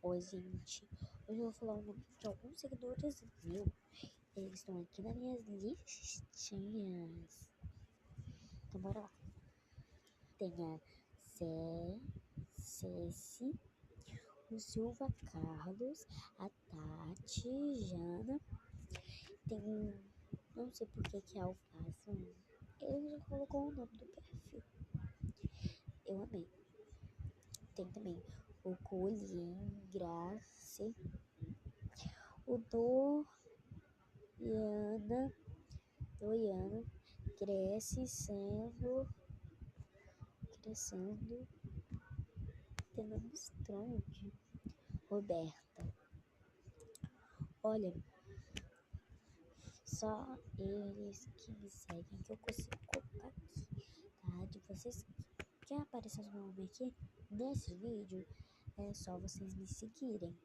Oi, gente. Hoje eu vou falar o nome de alguns seguidores meus. Eles estão aqui nas minhas listinhas. Então, bora lá. Tem a Ceci, o Silva Carlos, a Tati, Jana. Tem um... Não sei por que é Alface. Ele já colocou o nome do perfil. Eu amei. Tem também o Colin, Grace, o Doiana crescendo, tem nome estranho aqui. Roberta. Olha, só eles que me seguem que eu consigo colocar aqui, tá? De vocês que aparecer o meu nome aqui nesse vídeo, é só vocês me seguirem.